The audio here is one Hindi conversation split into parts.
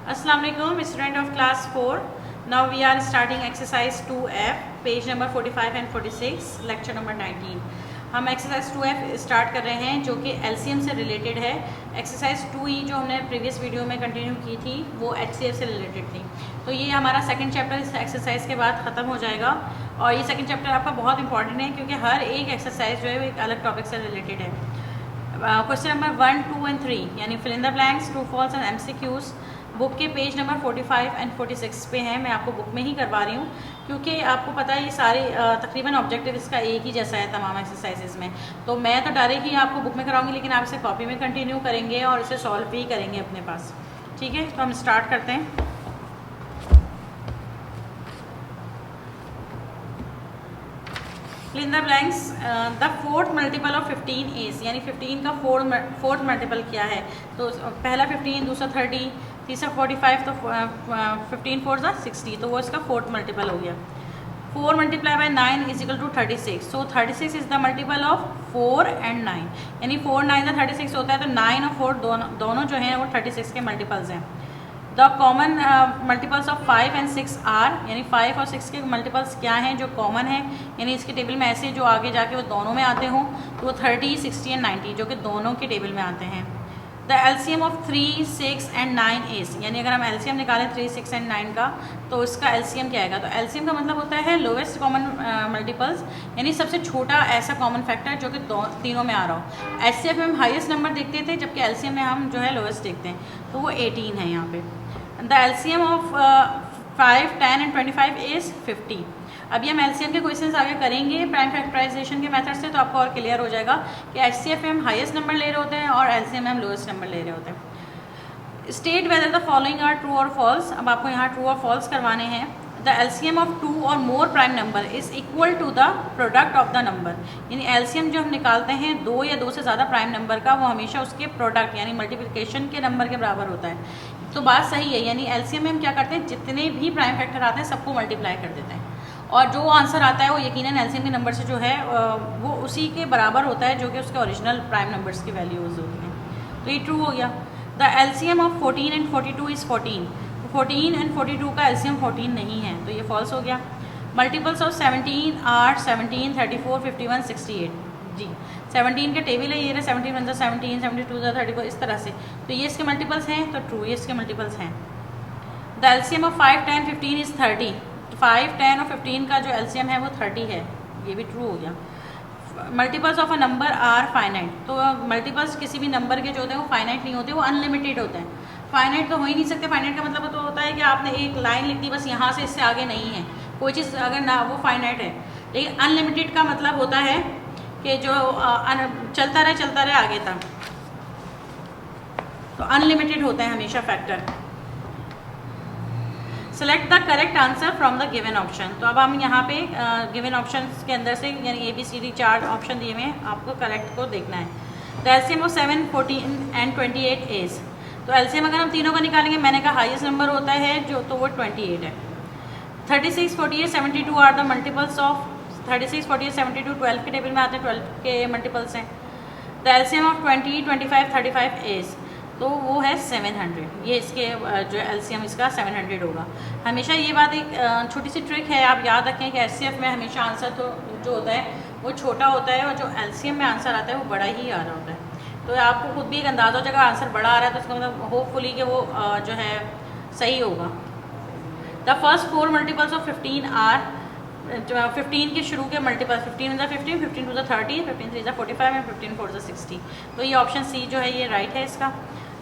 Assalamu alaikum, student of class 4. Now we are starting exercise 2F, page number 45 and 46, lecture number 19. हम एक्सरसाइज 2F स्टार्ट कर रहे हैं जो कि LCM से रिलेटेड है। एक्सरसाइज 2E जो हमने प्रीवियस वीडियो में कंटिन्यू की थी वो HCF से रिलेटेड थी। तो ये हमारा सेकंड चैप्टर इस एक्सरसाइज के बाद ख़त्म हो जाएगा और ये सेकंड चैप्टर आपका बहुत इंपॉर्टेंट है क्योंकि हर एक एक्सरसाइज जो है वो एक अलग टॉपिक से रिलेटेड है। क्वेश्चन नंबर 1, 2 एंड 3 यानी fill in the blanks, true false and MCQs book के पेज नंबर 45 एंड 46 पे हैं। मैं आपको बुक में ही करवा रही हूँ क्योंकि आपको पता है ये सारे तकरीबन ऑब्जेक्टिव इसका एक ही जैसा है तमाम एक्सरसाइजेज में। तो मैं तो डायरेक्ट ही आपको बुक में कराऊंगी लेकिन आप इसे कॉपी में कंटिन्यू करेंगे और इसे सॉल्व भी करेंगे अपने पास। ठीक है, तो हम स्टार्ट करते हैं। Fill in the blanks, the fourth multiple of 15 is, यानी 15 का फोर्थ मल्टीपल क्या है। तो पहला 15, दूसरा 30, तीसरा 45, तो 15 4 ज़ा 60, तो वो इसका फोर्थ मल्टीपल हो गया। 4 multiply by 9 is equal to 36। So 36 is the multiple of 4 and 9, यानी 4 9 ज़ा 36 होता है, तो 9 और 4 दोनों जो हैं वो 36 के मल्टीपल्स हैं। The common multiples of 5 and 6 are, यानी 5 और 6 के मल्टीपल्स क्या हैं जो कॉमन है, यानी इसके टेबल में ऐसे जो आगे जाके वो दोनों में आते हों तो वो 30, 60 एंड 90 जो कि दोनों के टेबल में आते हैं। The LCM of 3, 6 and 9 is, यानी अगर हम एलसीएम निकालें 3, 6 एंड 9 का तो इसका एलसीएम क्या आएगा। तो एलसीएम का मतलब होता है लोवेस्ट कॉमन मल्टीपल्स, यानी सबसे छोटा ऐसा कॉमन फैक्टर जो कि तीनों में आ रहा हो। एचसीएफ में हम हाईएस्ट नंबर देखते थे जबकि एलसीएम में हम जो है लोवेस्ट देखते हैं, तो वो 18 है यहाँ पे। The LCM of 5, 10 and 25 is 50। अभी हम एलसीएम के क्वेश्चंस आगे करेंगे प्राइम फैक्टराइजेशन के मेथड से, तो आपको और क्लियर हो जाएगा कि एचसीएफ में हम हाईएस्ट नंबर ले रहे होते हैं और एलसीएम में हम लोएस्ट नंबर ले रहे होते हैं। State whether the following are true और फॉल्स। अब आपको यहाँ ट्रू और फॉल्स करवाने हैं। द एलसीएम ऑफ 2 और more prime number is equal to the product of the number, यानी एलसीएम जो हम निकालते हैं 2 या 2 से ज़्यादा प्राइम नंबर का, वो हमेशा उसके प्रोडक्ट यानी मल्टीप्लिकेशन के नंबर के बराबर होता है। तो बात सही है, यानी एलसीएम में हम क्या करते हैं, जितने भी प्राइम फैक्टर आते हैं सबको मल्टीप्लाई कर देते हैं और जो आंसर आता है वो यकीनन एलसीएम के नंबर से जो है वो उसी के बराबर होता है जो कि उसके ओरिजिनल प्राइम नंबर्स की वैल्यूज होती हैं। तो ये ट्रू हो गया। The LCM of 14 and 42 is 14। 14 and 42 का एलसीएम 14 नहीं है, तो ये फॉल्स हो गया। Multiples of 17 are 17, 34, 51, 68। जी 17 के टेबल है, ये रहा 17 1 17, 72 34, इस तरह से। तो ये इसके मल्टीपल्स हैं, तो ट्रू ये इसके मल्टीपल्स हैं। The LCM of 5, 10, 15 is 30। 5, 10 और 15 का जो एलसीएम है वो 30 है, ये भी ट्रू हो गया। Multiples of a number are finite. तो मल्टीपल्स किसी भी नंबर के जो होते हैं वो फाइनाइट नहीं होते, वो अनलिमिटेड होते हैं। फाइनाइट तो हो ही नहीं सकते। फाइनाइट का मतलब तो होता है कि आपने एक लाइन लिख दी बस, यहाँ से इससे आगे नहीं है कोई चीज़, अगर ना वो फाइनाइट है। लेकिन अनलिमिटेड का मतलब होता है कि जो चलता रहे आगे तक, तो अनलिमिटेड होता है हमेशा factor. Select the correct answer from the given option. तो अब हम यहाँ पे गिवन ऑप्शन के अंदर से यानी ABCD 4 ऑप्शन दिए हुए हैं, आपको करेक्ट को देखना है। The LCM of 7, 14 and 28 is. तो एलसीएम अगर हम तीनों का निकालेंगे, मैंने कहा हाईएस्ट नंबर होता है जो, तो वो 28 है। 36, 48, 72 आर द मल्टीपल्स ऑफ 36, 48, 72 12 के टेबल में आते हैं, 12 के मल्टीपल्स हैं। द एलसीएम ऑफ 20, 25, 35 इज, तो वो है 700। ये इसके जो एलसीएम इसका 700 होगा। हमेशा ये बात एक छोटी सी ट्रिक है, आप याद रखें कि एचसीएफ में हमेशा आंसर तो जो होता है वो छोटा होता है और जो एलसीएम में आंसर आता है वो बड़ा ही आ रहा होता है। तो आपको खुद भी एक अंदाज़ा हो जाएगा आंसर बड़ा आ रहा है तो उसका मतलब होपफुली कि वो जो है सही होगा। The first 4 multiples of 15 are, 15 के शुरू के मल्टीपल 15 1 15, 15 2 30, 15 3 45 एंड 15 4 60। तो ये ऑप्शन सी जो है ये राइट है इसका।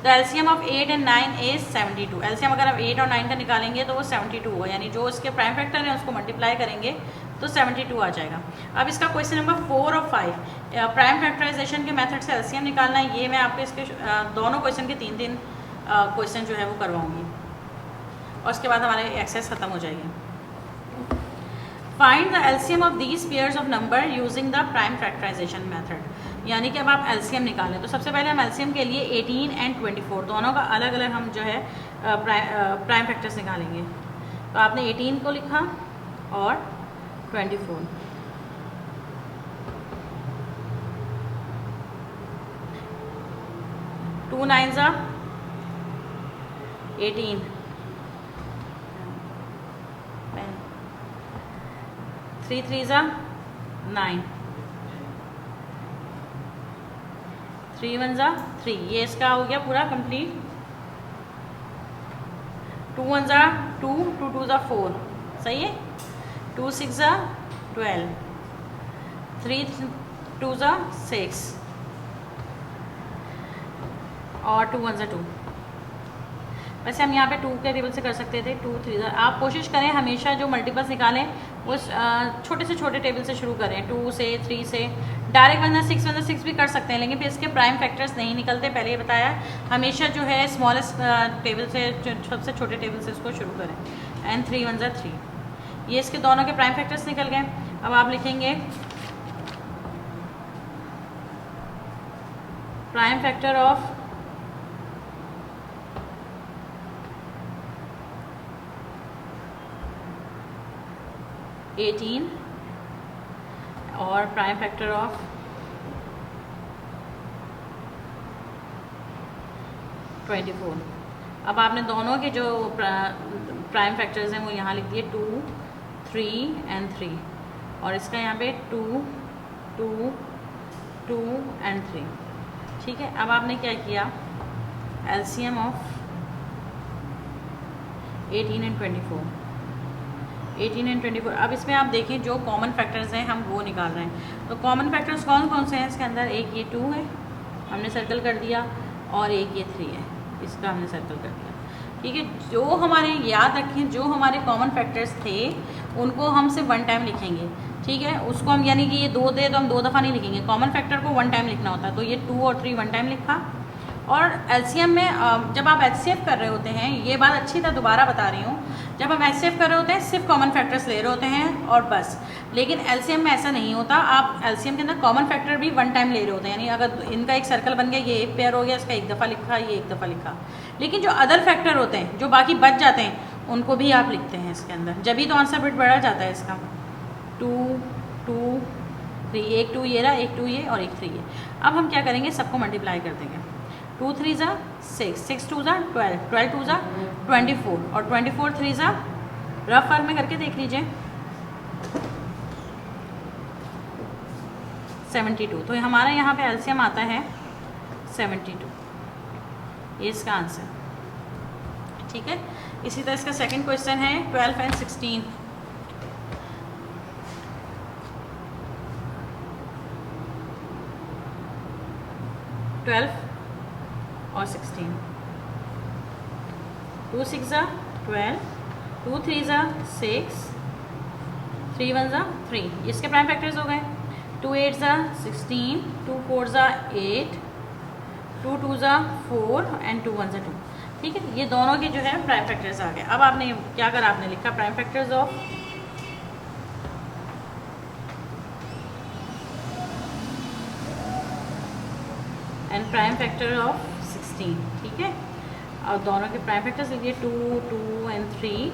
The LCM of 8 and 9 is 72। LCM अगर हम 8 और 9 का निकालेंगे तो वो 72 होगा, यानी जो इसके प्राइम फैक्टर है उसको मल्टीप्लाई करेंगे तो 72 आ जाएगा। अब इसका क्वेश्चन नंबर 4 और 5 प्राइम फैक्टराइजेशन के मेथड से एलसीएम निकालना है। ये मैं आपको इसके दोनों क्वेश्चन के 3 क्वेश्चन जो है वो करवाऊँगी और उसके बाद हमारे एक्सरसाइज ख़त्म हो जाएगी। Find the LCM of these pairs of number using the prime factorisation method. यानी कि अब आप एलसीएम निकालें तो सबसे पहले हम एलसीएम के लिए 18 एंड 24 दोनों का अलग अलग हम जो है प्राइम फैक्टर्स निकालेंगे। तो आपने 18 को लिखा और 24। टू 9 ज़ा 18 3 3 ज़ा 9 3 1 ज़ा 3, ये इसका हो गया पूरा कंप्लीट। 2 1 ज़ा 2, 2 2 ज़ा 4, सही है। 2 6 ज़ा 12, 3 2 ज़ा 6 और 2 1 ज़ा 2। वैसे हम यहाँ पे 2 के टेबल से कर सकते थे। 2 3 ज़ा, आप कोशिश करें हमेशा जो मल्टीपल्स निकालें वो छोटे से छोटे टेबल से शुरू करें। 2 से 3 से डायरेक्ट 1 ज़ा 6 भी कर सकते हैं, लेकिन फिर इसके प्राइम फैक्टर्स नहीं निकलते। पहले ये बताया, हमेशा जो है स्मॉलेस्ट टेबल से, सबसे छोटे टेबल से इसको शुरू करें। एंड 3 1 ज़ा 3, ये इसके दोनों के प्राइम फैक्टर्स निकल गए। अब आप लिखेंगे प्राइम फैक्टर ऑफ 18 और प्राइम फैक्टर ऑफ 24। अब आपने दोनों के जो प्राइम फैक्टर्स हैं वो यहाँ लिख दिए, 2 3 एंड 3, और इसका यहाँ पे 2 2 2 एंड 3। ठीक है, अब आपने क्या किया, एलसीएम ऑफ 18 एंड 24, 18 एंड 24। अब इसमें आप देखें जो कॉमन फैक्टर्स हैं हम वो निकाल रहे हैं। तो कॉमन फैक्टर्स कौन कौन से हैं इसके अंदर, एक ये 2 है, हमने सर्कल कर दिया, और एक ये 3 है, इसका हमने सर्कल कर दिया। ठीक है, जो हमारे, याद रखें जो हमारे कॉमन फैक्टर्स थे उनको हम सिर्फ 1 टाइम लिखेंगे। ठीक है, उसको हम, यानी कि ये 2 दे तो हम 2 दफ़ा नहीं लिखेंगे, कॉमन फैक्टर को 1 टाइम लिखना होता है। तो ये 2 और 3 1 टाइम लिखा। और एलसीएम में जब आप एचसीएफ कर रहे होते हैं, ये बात अच्छी तरह दोबारा बता रही हूँ, जब हम एचसीएफ कर रहे होते हैं सिर्फ कॉमन फैक्टर्स ले रहे होते हैं और बस। लेकिन एलसीएम में ऐसा नहीं होता, आप एलसीएम के अंदर कॉमन फैक्टर भी 1 टाइम ले रहे होते हैं। यानी अगर इनका एक सर्कल बन गया, ये एक पेयर हो गया, इसका एक दफ़ा लिखा, ये एक दफ़ा लिखा। लेकिन जो अदर फैक्टर होते हैं जो बाकी बच जाते हैं उनको भी आप लिखते हैं इसके अंदर, जब ही तो आंसर बिट बढ़ा जाता है इसका। 2 2 3, एक 2 ये रहा, एक 2 ये और एक 3 ये। अब हम क्या करेंगे, सबको मल्टीप्लाई कर देंगे। 2 3 ज़ा 6, 6 2 ज़ा 12, 12 2 ज़ा 24, और 24 3 ज़ा, रफ वर्क में करके देख लीजिए, 72। तो हमारा यहाँ पे एलसीएम आता है 72, ये इसका आंसर। ठीक है, इसी तरह इसका सेकंड क्वेश्चन है 12 एंड 16। और 16, 2 6 ज़ा 12, 2 3 ज़ा 6, 3 1 ज़ा 3, इसके प्राइम फैक्टर्स हो गए। 2 8 ज़ा 16, 2 4 ज़ा 8, 2 2 ज़ा 4 एंड 2 1 ज़ा 2। ठीक है, ये दोनों के जो है प्राइम फैक्टर्स आ गए। अब आपने क्या करा, आपने लिखा prime factors of and prime factor of 16। ठीक है, और दोनों के प्राइम फैक्टर्स लिख दिए, 2 2 एंड 3,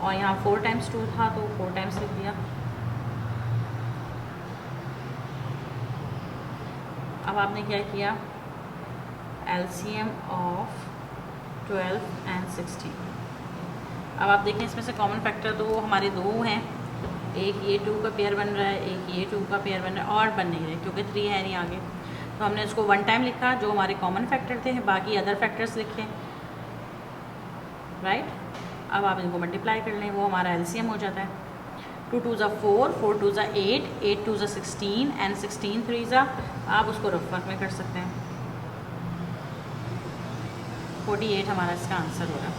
और यहाँ 4 टाइम्स 2 था तो 4 टाइम्स लिख दिया। अब आपने क्या किया, एलसीएम ऑफ 12 एंड 16। अब आप देखें इसमें से कॉमन फैक्टर तो हमारे 2 हैं, एक ये 2 का पेयर बन रहा है, एक ये 2 का पेयर बन रहा है, और बन नहीं रहे क्योंकि 3 है नहीं आगे। तो हमने इसको 1 टाइम लिखा जो हमारे कॉमन फैक्टर थे, बाकी अदर फैक्टर्स लिखे, राइट। अब आप इनको मल्टीप्लाई कर लें, वो हमारा एलसीएम हो जाता है। 2 2 ज़ा 4, 4 2 ज़ा 8, 8 2 ज़ा 16 एंड 16 3 ज़ा, आप उसको रफ वर्क में कर सकते हैं। 48 हमारा इसका आंसर होगा।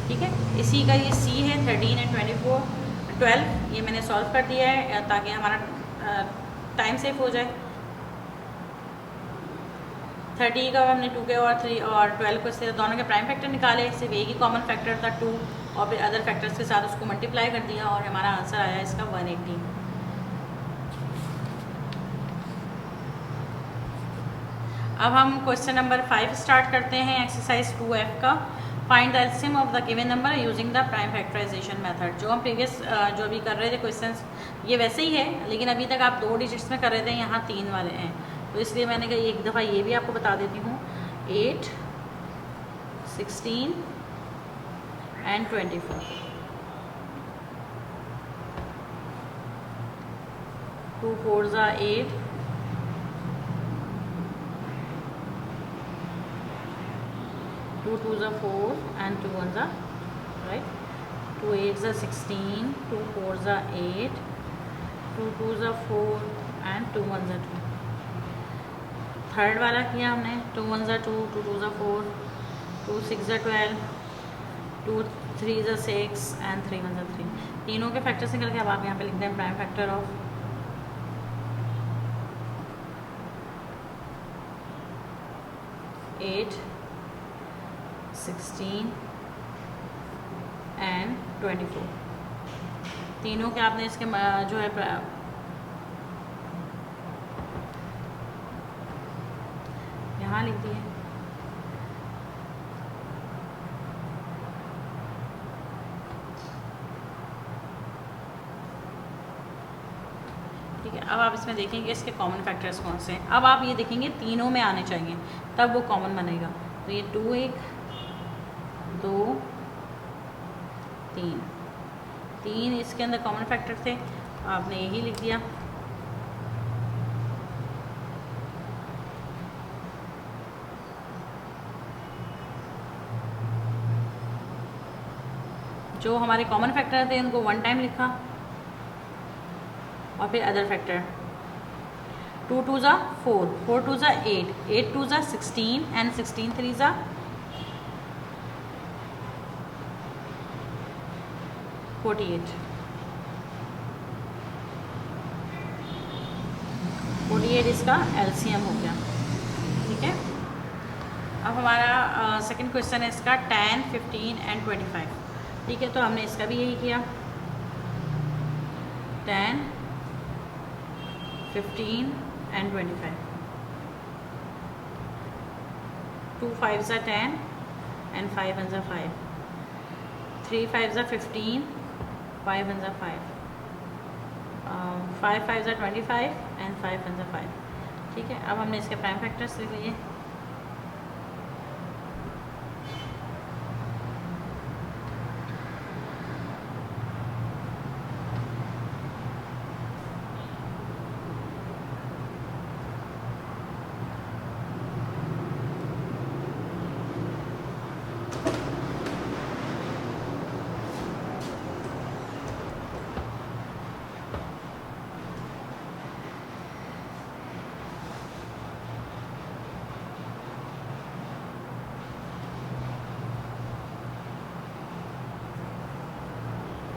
ठीक है, इसी का ये सी है 13 एंड 24 12, ये मैंने सॉल्व कर दिया है ताकि हमारा टाइम सेव हो जाए। 30 का हमने 2 के और 3 और 12 को से दोनों के प्राइम फैक्टर निकाले, सिर्फ एक ही कॉमन फैक्टर था 2, और फिर अदर फैक्टर्स के साथ उसको मल्टीप्लाई कर दिया और हमारा आंसर आया इसका 180। अब हम क्वेश्चन नंबर 5 स्टार्ट करते हैं, एक्सरसाइज 2F का। Find the LCM of the given number using the prime factorisation method. जो हम प्रीवियस जो अभी कर रहे थे क्वेश्चंस, ये वैसे ही है, लेकिन अभी तक आप 2 डिजिट्स में कर रहे थे, यहाँ 3 वाले हैं। तो इसलिए मैंने कहा एक दफ़ा ये भी आपको बता देती हूँ। 8, 16 and 24। 2 4s are 8, 2 2s are 4 and 2 1s are, right? 2 8s are 16, 2 4s are 8, 2 2s are 4 and 2 1s are 2। Third वाला किया हमने, 2 1s are 2, 2 2s are 4, 2 6s are 12, 2 3s are 6 and 3 1s are 3। तीनों के फैक्टर्स निकल के अब आप यहाँ पे लिख दें प्राइम फैक्टर ऑफ 8, 16 एंड 24। तीनों के आपने इसके जो है यहाँ लिख दिए। ठीक है, अब आप इसमें देखेंगे इसके कॉमन फैक्टर्स कौन से हैं। अब आप ये देखेंगे तीनों में आने चाहिए तब वो कॉमन बनेगा। तो ये 2 1 2 3, 3 इसके अंदर कॉमन फैक्टर थे, आपने यही लिख दिया। जो हमारे कॉमन फैक्टर थे उनको 1 टाइम लिखा और फिर other factor 2 2s are 4, 4 2s are 8, 8 2s are 16 and 16 3s are 48। 48 इसका LCM हो गया। ठीक है, अब हमारा सेकंड क्वेश्चन है इसका 10, 15 एंड 25। ठीक है, तो हमने इसका भी यही किया। 10, 15 and 25। 2 5s are 10 and 5 1s are 5, 3 5s are 15, 5 1s are 5, 5 5s are 25 and 5 1s are 5। ठीक है, अब हमने इसके प्राइम फैक्टर्स लिख लिए।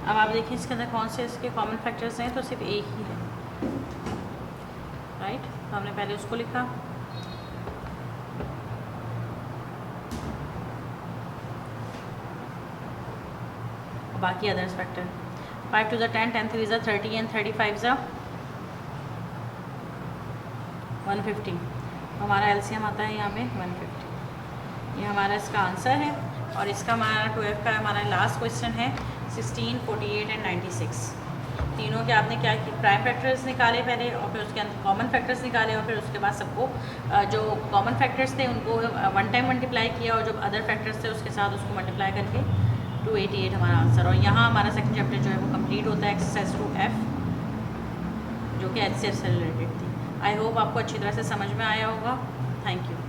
अब आप देखिए इसके अंदर कौन से इसके कॉमन फैक्टर्स हैं, तो सिर्फ एक ही है, राइट। तो हमने पहले उसको लिखा। बाकी others factor 5 2s are 10, 10 3s are 30 and 35s are 150। हमारा LCM आता है यहाँ पे 150। ये हमारा इसका आंसर है। और इसका हमारा 12 का हमारा लास्ट क्वेश्चन है 16, 48 एंड 96। तीनों के आपने क्या किया, प्राइम फैक्टर्स निकाले पहले और फिर उसके अंदर कॉमन फैक्टर्स निकाले और फिर उसके बाद सबको जो कॉमन फैक्टर्स थे उनको 1 टाइम मल्टीप्लाई किया और जो अदर फैक्टर्स थे उसके साथ उसको मल्टीप्लाई करके 288 हमारा आंसर। और यहाँ हमारा सेकंड चैप्टर जो है वो कंप्लीट होता है एक्सरसाइज 2F जो कि HCF से रिलेटेड थी। आई होप आपको अच्छी तरह से समझ में आया होगा। Thank you.